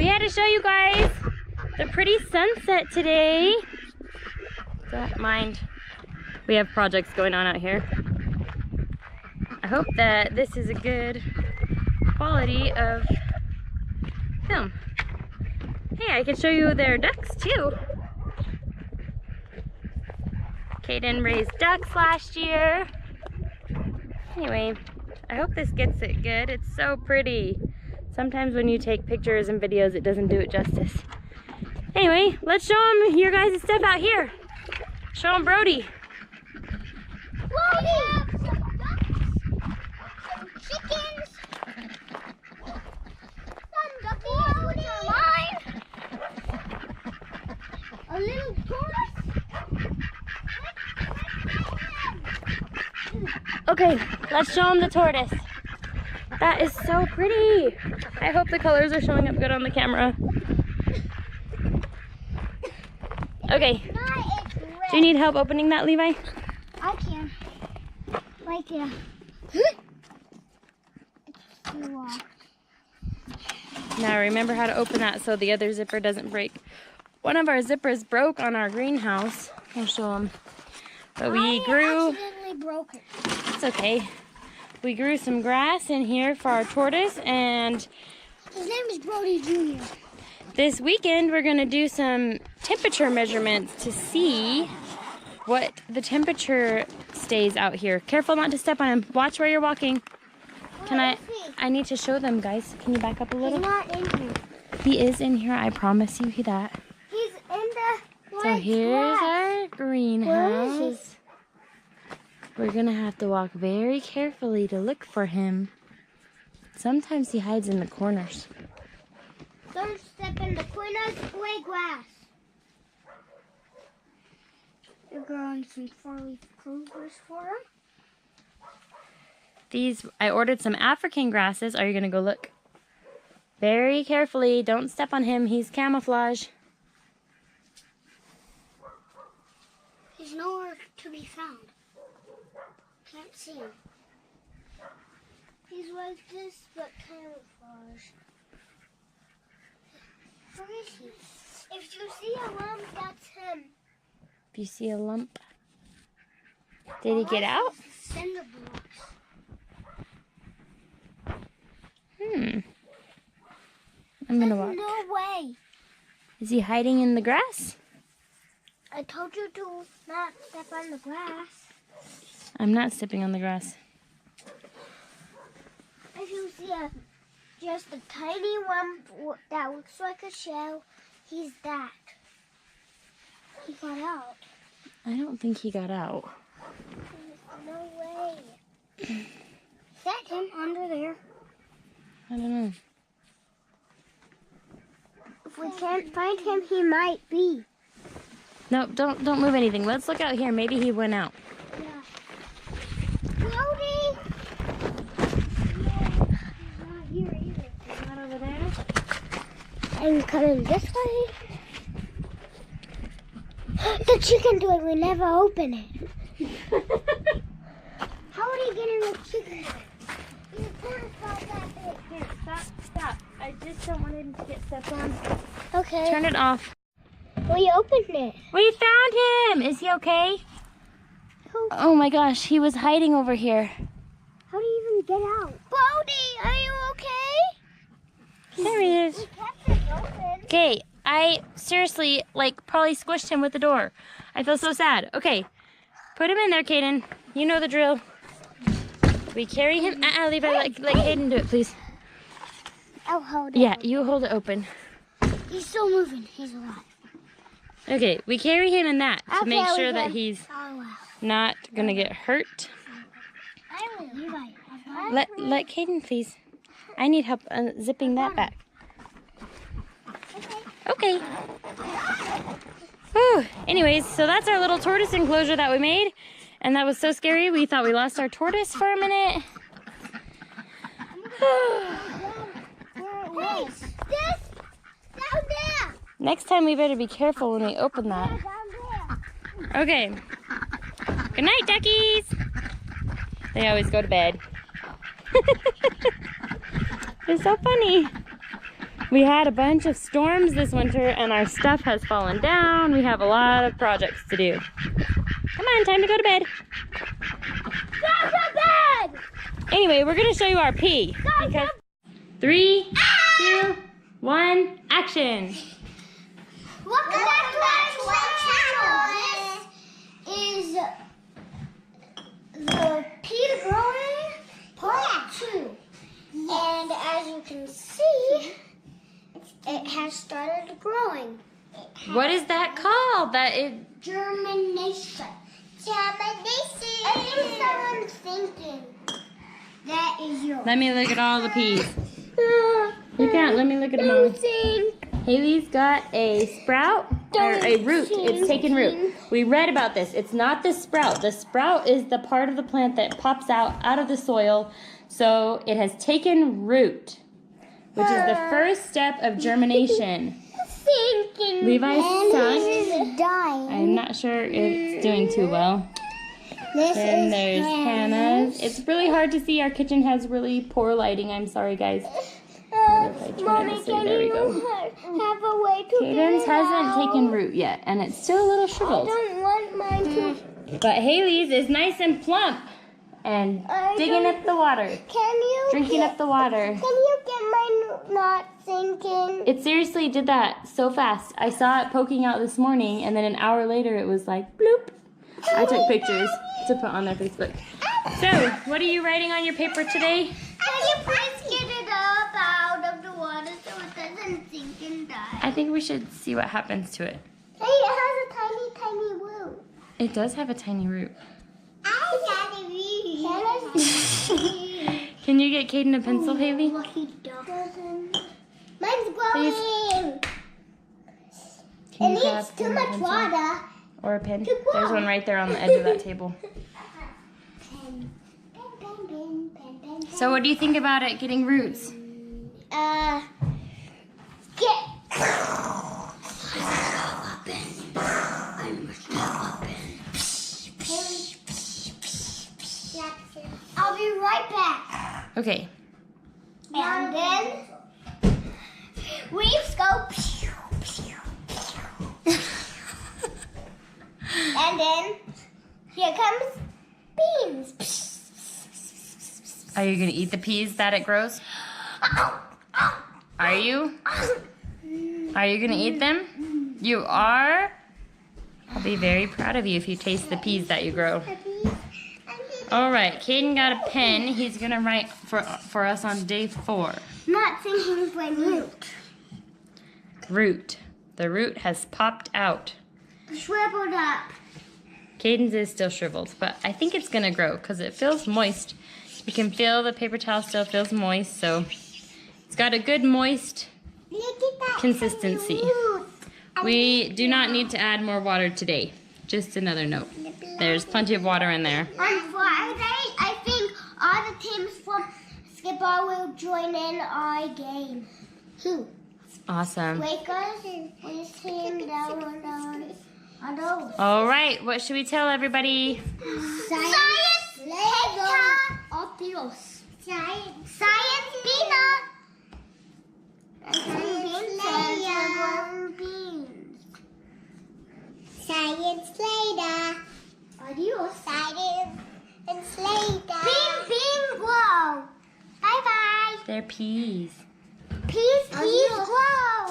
We had to show you guys the pretty sunset today. Don't mind, we have projects going on out here. I hope that this is a good quality of film. Hey, I can show you their ducks too. Kaden raised ducks last year. Anyway, I hope this gets it good. It's so pretty. Sometimes when you take pictures and videos, it doesn't do it justice. Anyway, let's show them your guys' stuff out here. Show them Brody. Brody! Some ducks, some chickens, some duckies, which are mine, a little tortoise. Okay, let's show them the tortoise. That is so pretty. I hope the colors are showing up good on the camera. Okay. Do you need help opening that, Levi? I can. Right there. Now remember how to open that so the other zipper doesn't break. One of our zippers broke on our greenhouse. I'll show them. But we grew. Accidentally broke it. It's okay. We grew some grass in here for our tortoise, and his name is Brody Jr. This weekend we're gonna do some temperature measurements to see what the temperature stays out here. Careful not to step on him. Watch where you're walking. I need to show them, guys. Can you back up a little? He's not in here. He is in here, I promise you that. He's in the So here's our greenhouse. Where is he? We're gonna have to walk very carefully to look for him. Sometimes he hides in the corners. Don't step in the corners, play grass. You're growing some 4-leaf clovers for him. These, I ordered some African grasses. Are you gonna go look? Very carefully, don't step on him. He's camouflage. He's nowhere to be found. Can't see him. He's like this, but camouflage. Where is he? If you see a lump, that's him. If you see a lump. Did he get out? Cinder blocks. I'm gonna walk. No way. Is he hiding in the grass? I told you to not step on the grass. I'm not stepping on the grass. If you see just a tiny lump that looks like a shell, he's that. He got out. I don't think he got out. There's no way. Is that him under there? I don't know. If we can't find him, he might be. No, don't move anything. Let's look out here. Maybe he went out. Yeah. Brody! Yeah, he's not here either. He's not over there? I'm coming this way. The chicken toy, we never open it. How would he get in the chicken toy? He's about that big. Here, stop. I just don't want him to get stepped on. Okay. Turn it off. We opened it. We found him! Is he okay? Who? Oh my gosh, he was hiding over here. How do you even get out? Brody, are you okay? There he is. We kept it open. Okay, I seriously, probably squished him with the door. I feel so sad. Okay, put him in there, Kaden. You know the drill. We carry him. Levi, let Kaden do it, please. I'll hold it. Yeah, you hold it open. He's still moving. He's alive. Okay, we carry him in that to make sure that can. he's Oh, wow. not gonna get hurt. I will. Let Kaden, please. I need help zipping that back. Okay. Whew. Anyways, so that's our little tortoise enclosure that we made. And that was so scary, we thought we lost our tortoise for a minute. Hey, this down there. Next time we better be careful when we open that. Down there. Okay. Good night, duckies. They always go to bed. They're so funny. We had a bunch of storms this winter and our stuff has fallen down. We have a lot of projects to do. Come on, time to go to bed. Go to bed! Anyway, we're gonna show you our pea. Because 3, 2, 1, action. Welcome back to our channel. This is the pea growing part 2. And as you can see, it has started growing. What is that called? That is Germination. Germination. I think someone's thinking. That is yours. Let me look at all the peas. You can't. Let me look at them all. Haley's got a sprout or a root. It's taken root. We read about this. It's not the sprout. The sprout is the part of the plant that pops out of the soil. So it has taken root, which is the first step of germination. Levi's sunk. I'm not sure it's doing too well. Then there's Hannah's. It's really hard to see. Our kitchen has really poor lighting. I'm sorry, guys. Mommy, There we go. have a way to Caden's hasn't taken root yet, and it's still a little shriveled. I don't want mine to. But Haley's is nice and plump and digging up the water. Can you Drinking up the water. Can you get mine not sinking? It seriously did that so fast. I saw it poking out this morning, and then an hour later it was like bloop. I took pictures to put on their Facebook. So, what are you writing on your paper today? Can you please get it up out of the water so it doesn't sink and die? I think we should see what happens to it. Hey, it has a tiny, tiny root. It does have a tiny root. Can you get Caden a pencil, Haley? He doesn't. Mine's growing. Can It you grab needs too Caden a much pencil? water. Or a pen? to grow. There's one right there on the edge of that table. Pen. Pen, pen, pen, pen, So what do you think about it getting roots? I'll be right back. Okay. And then leaves go. And then here comes beans. Are you going to eat the peas that it grows? Are you? Are you going to eat them? You are? I'll be very proud of you if you taste the peas that you grow. All right, Caden got a pen. He's going to write for us on day 4. Not thinking of my root. Root. The root has popped out. Shriveled up. Caden's is still shriveled, but I think it's going to grow because it feels moist. You can feel the paper towel still feels moist, so it's got a good moist consistency. We do not need to add more water today. Just another note. There's plenty of water in there. On Friday, I think all the teams from Skipper will join in our game. Who? Awesome. Lakers, we team down. All right, what should we tell everybody? Science Peta of Dios. Science Pina. Science later. Adios. Science later. Bean, grow. Bye bye. They're peas. Peace, grow.